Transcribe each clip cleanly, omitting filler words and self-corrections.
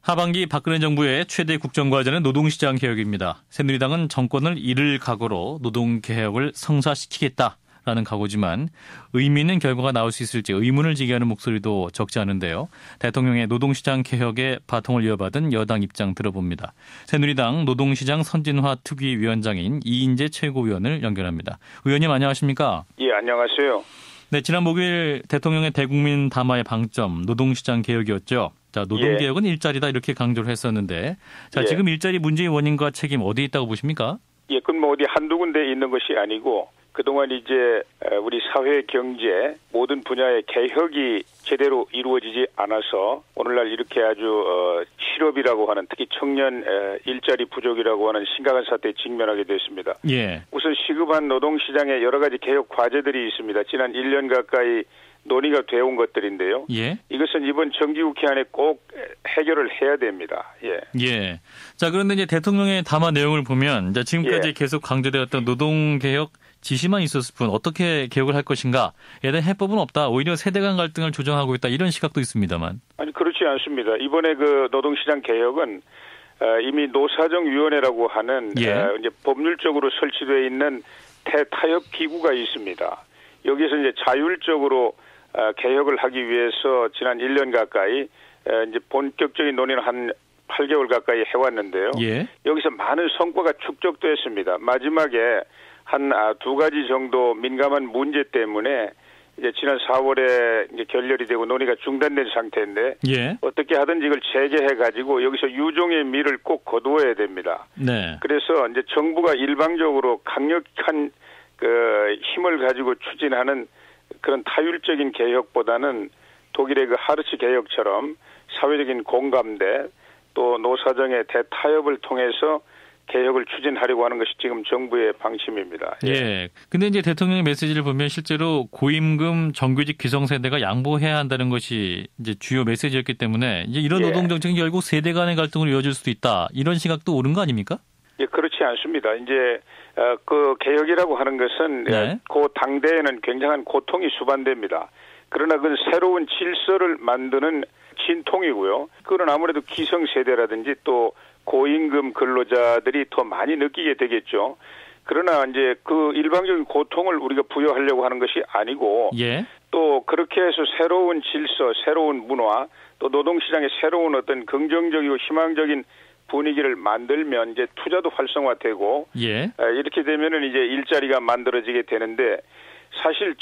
하반기 박근혜 정부의 최대 국정과제는 노동시장 개혁입니다. 새누리당은 정권을 잃을 각오로 노동개혁을 성사시키겠다라는 각오지만 의미 있는 결과가 나올 수 있을지 의문을 제기하는 목소리도 적지 않은데요. 대통령의 노동시장 개혁에 바통을 이어받은 여당 입장 들어봅니다. 새누리당 노동시장 선진화 특위위원장인 이인재 최고위원을 연결합니다. 의원님 안녕하십니까? 예, 안녕하세요. 네, 지난 목요일 대통령의 대국민 담화의 방점 노동시장 개혁이었죠. 자, 노동개혁은 일자리다 이렇게 강조를 했었는데 자, 지금 일자리 문제의 원인과 책임 어디에 있다고 보십니까? 예, 그건 뭐 어디 한두 군데 있는 것이 아니고 그동안 이제 우리 사회 경제 모든 분야의 개혁이 제대로 이루어지지 않아서 오늘날 이렇게 아주 실업이라고 하는 특히 청년 일자리 부족이라고 하는 심각한 사태에 직면하게 됐습니다. 예. 우선 시급한 노동시장에 여러 가지 개혁 과제들이 있습니다. 지난 1년 가까이 논의가 되어온 것들인데요. 예. 이것은 이번 정기국회 안에 꼭 해결을 해야 됩니다. 예. 예. 자, 그런데 이제 대통령의 담화 내용을 보면 이제 지금까지 계속 강조되었던 노동개혁 지시만 있었을 뿐 어떻게 개혁을 할 것인가? 에 대한 해법은 없다. 오히려 세대 간 갈등을 조장하고 있다. 이런 시각도 있습니다만. 아니 그렇지 않습니다. 이번에 그 노동시장 개혁은 이미 노사정위원회라고 하는 이제 법률적으로 설치되어 있는 대타협 기구가 있습니다. 여기서 이제 자율적으로 개혁을 하기 위해서 지난 1년 가까이 이제 본격적인 논의는 한 8개월 가까이 해왔는데요. 예. 여기서 많은 성과가 축적됐습니다. 마지막에 한 두 가지 정도 민감한 문제 때문에 이제 지난 4월에 이제 결렬이 되고 논의가 중단된 상태인데 어떻게 하든지 이걸 재개해 가지고 여기서 유종의 미를 꼭 거두어야 됩니다. 네. 그래서 이제 정부가 일방적으로 강력한 그 힘을 가지고 추진하는 그런 타율적인 개혁보다는 독일의 그 하르츠 개혁처럼 사회적인 공감대 또 노사정의 대타협을 통해서 개혁을 추진하려고 하는 것이 지금 정부의 방침입니다. 예. 근데 이제 대통령의 메시지를 보면 실제로 고임금 정규직 기성세대가 양보해야 한다는 것이 이제 주요 메시지였기 때문에 이제 이런 노동정책이 결국 세대 간의 갈등으로 이어질 수도 있다. 이런 시각도 옳은 거 아닙니까? 예, 그렇지 않습니다. 이제 그 개혁이라고 하는 것은 그 당대에는 굉장한 고통이 수반됩니다. 그러나 그 새로운 질서를 만드는 진통이고요. 그건 아무래도 기성세대라든지 또 고임금 근로자들이 더 많이 느끼게 되겠죠. 그러나 이제 그 일방적인 고통을 우리가 부여하려고 하는 것이 아니고 또 그렇게 해서 새로운 질서, 새로운 문화, 또 노동시장의 새로운 어떤 긍정적이고 희망적인 분위기를 만들면 이제 투자도 활성화되고 이렇게 되면은 이제 일자리가 만들어지게 되는데 사실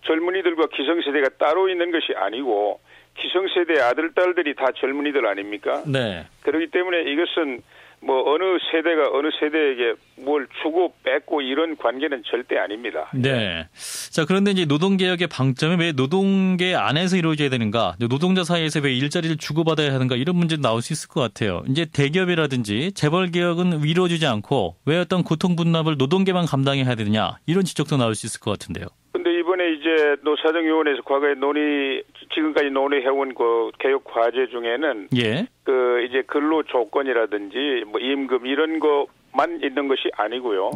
젊은이들과 기성세대가 따로 있는 것이 아니고 기성세대 아들, 딸들이 다 젊은이들 아닙니까? 네. 그렇기 때문에 이것은 뭐 어느 세대가 어느 세대에게 뭘 주고 뺏고 이런 관계는 절대 아닙니다. 네. 자, 그런데 이제 노동개혁의 방점이 왜 노동계 안에서 이루어져야 되는가? 노동자 사이에서 왜 일자리를 주고받아야 하는가? 이런 문제도 나올 수 있을 것 같아요. 이제 대기업이라든지 재벌개혁은 이루어지지 않고 왜 어떤 고통분납을 노동계만 감당해야 되느냐? 이런 지적도 나올 수 있을 것 같은데요. 근데 이번에 이제 노사정위원회에서 과거에 지금까지 논의해온 그 개혁 과제 중에는 그 이제 근로 조건이라든지 뭐 임금 이런 것만 있는 것이 아니고요.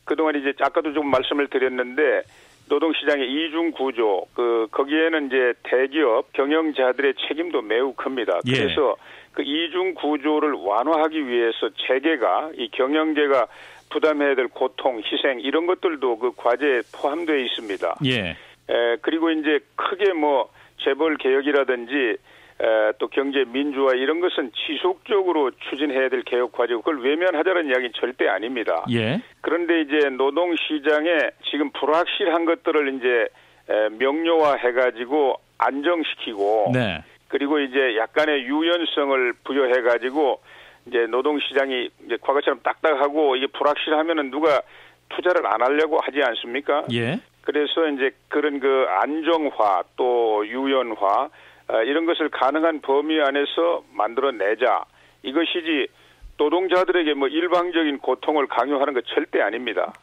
그동안 이제 아까도 좀 말씀을 드렸는데 노동시장의 이중 구조 거기에는 이제 대기업 경영자들의 책임도 매우 큽니다. 그래서 그 이중 구조를 완화하기 위해서 재계가 이 경영계가 부담해야 될 고통, 희생 이런 것들도 그 과제에 포함되어 있습니다. 그리고 이제 크게 뭐 재벌 개혁이라든지 또 경제 민주화 이런 것은 지속적으로 추진해야 될 개혁 과제고 그걸 외면하자는 이야기는 절대 아닙니다. 그런데 이제 노동시장에 지금 불확실한 것들을 이제 명료화해가지고 안정시키고 그리고 이제 약간의 유연성을 부여해가지고 이제 노동시장이 이제 과거처럼 딱딱하고 이게 불확실하면은 누가 투자를 안 하려고 하지 않습니까? 그래서 이제 그런 그 안정화 또 유연화 이런 것을 가능한 범위 안에서 만들어내자. 이것이지 노동자들에게 뭐 일방적인 고통을 강요하는 것 절대 아닙니다.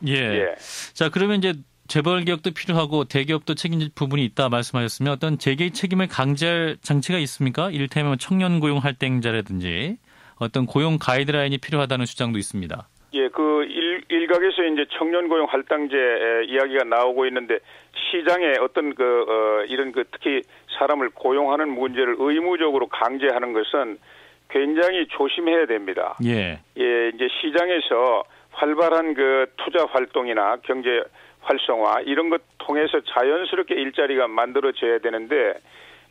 자, 그러면 이제 재벌 개혁도 필요하고 대기업도 책임질 부분이 있다 말씀하셨으면 어떤 재계의 책임을 강제할 장치가 있습니까? 이를테면 청년 고용 할당제라든지 어떤 고용 가이드라인이 필요하다는 주장도 있습니다. 예, 그 일각에서 이제 청년 고용 할당제 이야기가 나오고 있는데 시장에 어떤 이런 특히 사람을 고용하는 문제를 의무적으로 강제하는 것은 굉장히 조심해야 됩니다. 예. 예, 이제 시장에서 활발한 투자 활동이나 경제 활성화 이런 것 통해서 자연스럽게 일자리가 만들어져야 되는데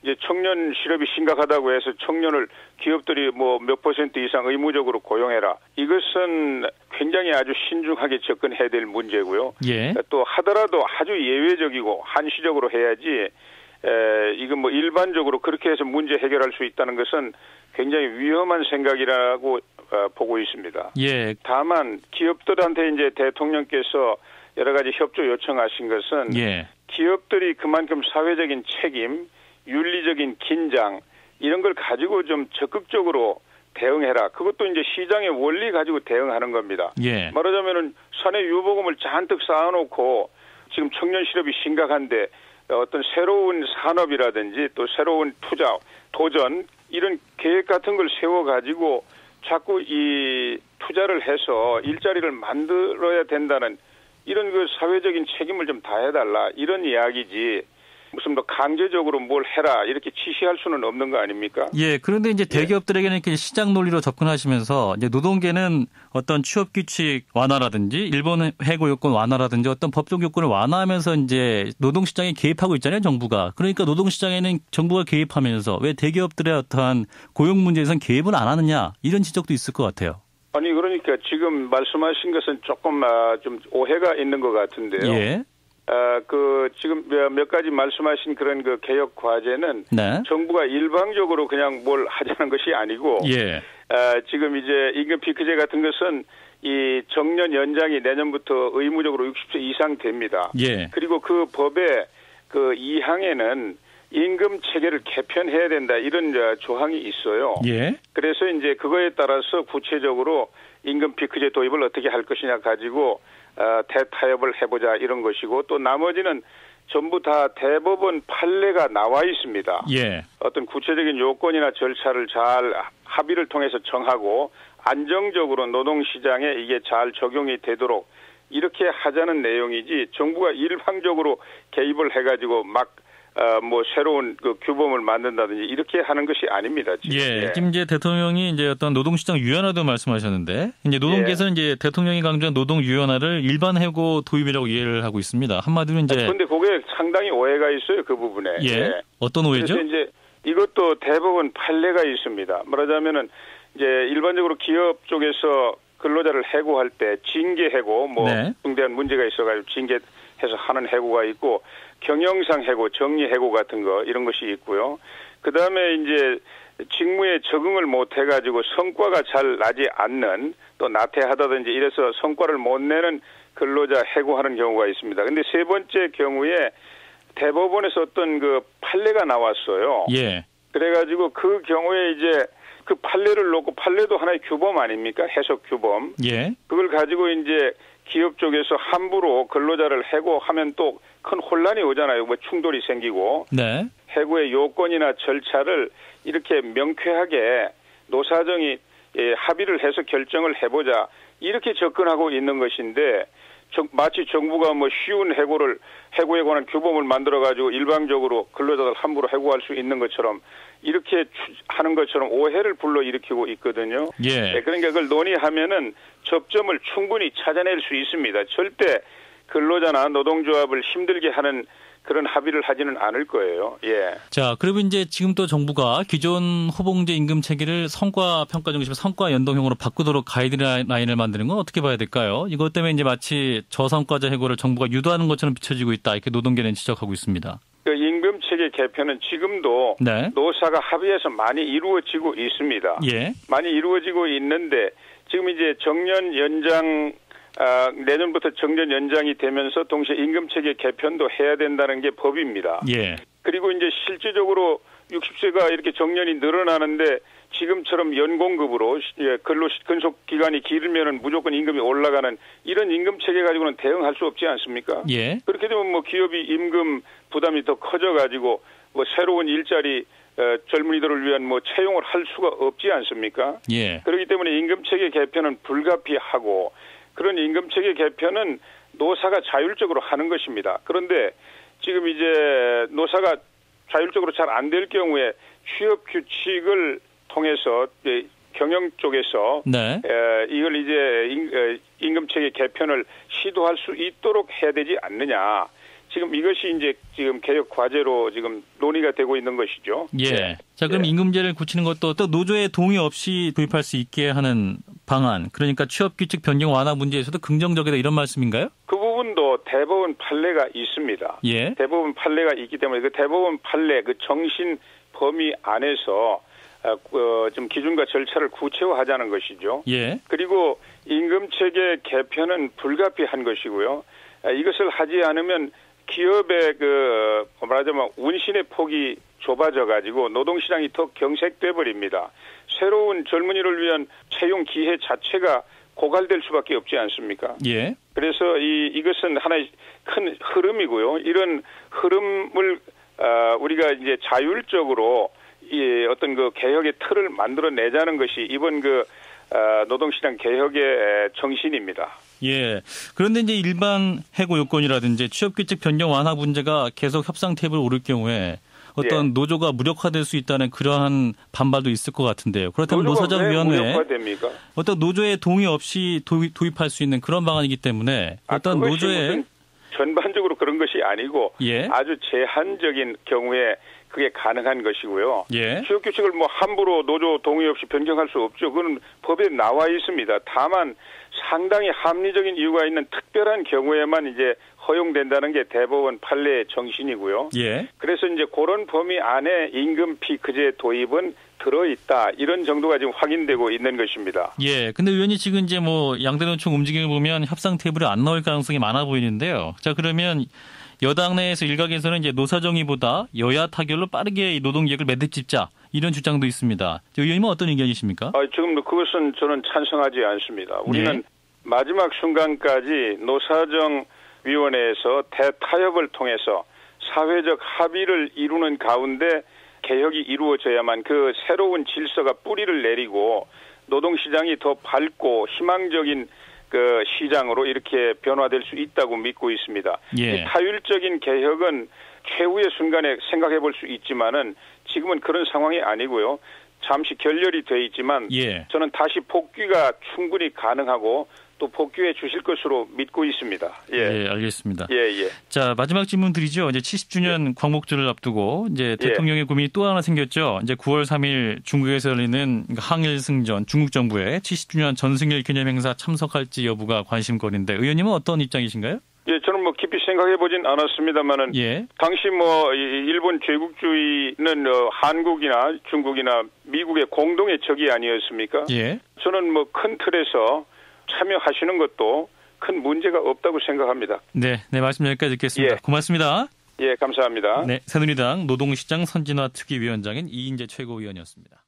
이제 청년 실업이 심각하다고 해서 청년을 기업들이 몇 % 이상 의무적으로 고용해라. 이것은 굉장히 아주 신중하게 접근해야 될 문제고요. 예. 또 하더라도 아주 예외적이고 한시적으로 해야지 이건 일반적으로 그렇게 해서 문제 해결할 수 있다는 것은 굉장히 위험한 생각이라고 보고 있습니다. 예. 다만 기업들한테 이제 대통령께서 여러 가지 협조 요청하신 것은 예. 기업들이 그만큼 사회적인 책임, 윤리적인 긴장 이런 걸 가지고 좀 적극적으로 대응해라. 그것도 이제 시장의 원리 가지고 대응하는 겁니다. 예. 말하자면은 사내 유보금을 잔뜩 쌓아놓고 지금 청년 실업이 심각한데 어떤 새로운 산업이라든지 또 새로운 투자, 도전 이런 계획 같은 걸 세워가지고 자꾸 이 투자를 해서 일자리를 만들어야 된다는 이런 사회적인 책임을 좀 다해달라 이런 이야기지. 무슨 강제적으로 뭘 해라 이렇게 지시할 수는 없는 거 아닙니까? 예, 그런데 이제 대기업들에게는 이렇게 시장 논리로 접근하시면서 이제 노동계는 어떤 취업 규칙 완화라든지 일본 해고 요건 완화라든지 어떤 법적 요건을 완화하면서 이제 노동 시장에 개입하고 있잖아요, 정부가. 그러니까 노동 시장에는 정부가 개입하면서 왜 대기업들의 어떠한 고용 문제에선 개입을 안 하느냐 이런 지적도 있을 것 같아요. 아니 그러니까 지금 말씀하신 것은 조금 좀 오해가 있는 것 같은데요. 예. 지금 몇 가지 말씀하신 그런 개혁 과제는 네. 정부가 일방적으로 그냥 뭘 하자는 것이 아니고, 예. 지금 이제 임금 피크제 같은 것은 이 정년 연장이 내년부터 의무적으로 60세 이상 됩니다. 예. 그리고 그 법의 2항에는 임금 체계를 개편해야 된다 이런 조항이 있어요. 예. 그래서 이제 그거에 따라서 구체적으로 임금 피크제 도입을 어떻게 할 것이냐 가지고 대타협을 해보자 이런 것이고 또 나머지는 전부 다 대법원 판례가 나와 있습니다. 예. 어떤 구체적인 요건이나 절차를 잘 합의를 통해서 정하고 안정적으로 노동시장에 이게 잘 적용이 되도록 이렇게 하자는 내용이지 정부가 일방적으로 개입을 해가지고 막 새로운 규범을 만든다든지 이렇게 하는 것이 아닙니다. 지금. 예. 지금 이제 대통령이 이제 어떤 노동시장 유연화도 말씀하셨는데, 이제 노동계에서는 이제 대통령이 강조한 노동 유연화를 일반 해고 도입이라고 이해를 하고 있습니다. 한마디로 이제. 그런데 그게 상당히 오해가 있어요. 그 부분에. 예. 어떤 오해죠? 그래서 이제 이것도 대법원 판례가 있습니다. 말하자면은 이제 일반적으로 기업 쪽에서 근로자를 해고할 때 징계 해고 네. 중대한 문제가 있어가지고 징계해서 하는 해고가 있고 경영상 해고, 정리 해고 같은 거 이런 것이 있고요. 그 다음에 이제 직무에 적응을 못 해가지고 성과가 잘 나지 않는 또 나태하다든지 이래서 성과를 못 내는 근로자 해고하는 경우가 있습니다. 근데 세 번째 경우에 대법원에서 어떤 판례가 나왔어요. 예. 그래가지고 그 경우에 이제 그 판례를 놓고 판례도 하나의 규범 아닙니까? 해석 규범. 예. 그걸 가지고 이제 기업 쪽에서 함부로 근로자를 해고하면 또 큰 혼란이 오잖아요. 충돌이 생기고. 네. 해고의 요건이나 절차를 이렇게 명쾌하게 노사정이 합의를 해서 결정을 해보자. 이렇게 접근하고 있는 것인데 마치 정부가 쉬운 해고에 관한 규범을 만들어가지고 일방적으로 근로자들 함부로 해고할 수 있는 것처럼 이렇게 하는 것처럼 오해를 불러일으키고 있거든요. 예. 그러니까 그걸 논의하면은 접점을 충분히 찾아낼 수 있습니다. 절대 근로자나 노동조합을 힘들게 하는 그런 합의를 하지는 않을 거예요. 예. 자, 그리고 이제 지금 또 정부가 기존 호봉제 임금 체계를 성과 평가 중심 성과 연동형으로 바꾸도록 가이드라인을 만드는 건 어떻게 봐야 될까요? 이것 때문에 이제 마치 저성과자 해고를 정부가 유도하는 것처럼 비춰지고 있다. 이렇게 노동계는 지적하고 있습니다. 그 임금 체계 개편은 지금도 네. 노사가 합의해서 많이 이루어지고 있습니다. 예. 많이 이루어지고 있는데 지금 이제 정년 연장 내년부터 정년 연장이 되면서 동시에 임금 체계 개편도 해야 된다는 게 법입니다. 예. 그리고 이제 실질적으로 60세가 이렇게 정년이 늘어나는데 지금처럼 연공급으로 근속 기간이 길면은 무조건 임금이 올라가는 이런 임금 체계 가지고는 대응할 수 없지 않습니까? 예. 그렇게 되면 기업이 임금 부담이 더 커져 가지고 새로운 일자리 젊은이들을 위한 뭐 채용을 할 수가 없지 않습니까? 예. 그렇기 때문에 임금체계 개편은 불가피하고 그런 임금체계 개편은 노사가 자율적으로 하는 것입니다. 그런데 지금 이제 노사가 자율적으로 잘 안 될 경우에 취업 규칙을 통해서 경영 쪽에서 네. 이걸 이제 임금체계 개편을 시도할 수 있도록 해야 되지 않느냐. 지금 이것이 이제 지금 개혁 과제로 지금 논의가 되고 있는 것이죠. 예. 네. 자, 그럼 임금제를 고치는 것도 또 노조의 동의 없이 도입할 수 있게 하는 방안. 그러니까 취업규칙 변경 완화 문제에서도 긍정적이다 이런 말씀인가요? 그 부분도 대법원 판례가 있습니다. 예. 대법원 판례가 있기 때문에 그 대법원 판례 그 정신 범위 안에서 좀 기준과 절차를 구체화하자는 것이죠. 예. 그리고 임금체계 개편은 불가피한 것이고요. 이것을 하지 않으면 기업의 말하자면 운신의 폭이 좁아져 가지고 노동시장이 더 경색돼 버립니다. 새로운 젊은이를 위한 채용 기회 자체가 고갈될 수밖에 없지 않습니까? 예. 그래서 이것은 하나의 큰 흐름이고요. 이런 흐름을 우리가 이제 자율적으로 어떤 그 개혁의 틀을 만들어내자는 것이 이번 노동시장 개혁의 정신입니다. 예. 그런데 이제 일반 해고 요건이라든지 취업규칙 변경 완화 문제가 계속 협상 테이블 오를 경우에 어떤 노조가 무력화될 수 있다는 그러한 반발도 있을 것 같은데요. 그렇다면 노사정위원회 어떤 노조의 동의 없이 도입할 수 있는 그런 방안이기 때문에 어떤 노조의 전반적으로 그런 것이 아니고 예. 아주 제한적인 경우에 그게 가능한 것이고요. 예. 취업규칙을 뭐 함부로 노조 동의 없이 변경할 수 없죠. 그건 법에 나와 있습니다. 다만 상당히 합리적인 이유가 있는 특별한 경우에만 이제 허용된다는 게 대법원 판례의 정신이고요. 예. 그래서 이제 그런 범위 안에 임금 피크제 도입은 들어있다. 이런 정도가 지금 확인되고 있는 것입니다. 예. 근데 의원이 지금 이제 뭐 양대 노총 움직임을 보면 협상 테이블에 안 나올 가능성이 많아 보이는데요. 자, 그러면 여당 내에서 일각에서는 이제 노사정의보다 여야 타결로 빠르게 이 노동계획을 매듭짓자 이런 주장도 있습니다. 의원님은 어떤 의견이십니까? 지금 그것은 저는 찬성하지 않습니다. 우리는 마지막 순간까지 노사정위원회에서 대타협을 통해서 사회적 합의를 이루는 가운데 개혁이 이루어져야만 그 새로운 질서가 뿌리를 내리고 노동시장이 더 밝고 희망적인 그 시장으로 이렇게 변화될 수 있다고 믿고 있습니다. 예. 이 타율적인 개혁은 최후의 순간에 생각해 볼 수 있지만은 지금은 그런 상황이 아니고요. 잠시 결렬이 돼 있지만 저는 다시 복귀가 충분히 가능하고 또 복귀해 주실 것으로 믿고 있습니다. 예, 알겠습니다. 예. 자, 마지막 질문 드리죠. 이제 70주년 광복절을 앞두고 이제 대통령의 고민이 또 하나 생겼죠. 이제 9월 3일 중국에서 열리는 항일 승전 중국 정부의 70주년 전승일 기념 행사 참석할지 여부가 관심거리인데 의원님은 어떤 입장이신가요? 예, 저는 뭐 깊이 생각해 보진 않았습니다만은 당시 뭐 일본 제국주의는 한국이나 중국이나 미국의 공동의 적이 아니었습니까? 예. 저는 뭐 큰 틀에서 참여하시는 것도 큰 문제가 없다고 생각합니다. 네, 말씀 여기까지 듣겠습니다. 고맙습니다. 예, 감사합니다. 네, 새누리당 노동시장 선진화 특위위원장인 이인재 최고위원이었습니다.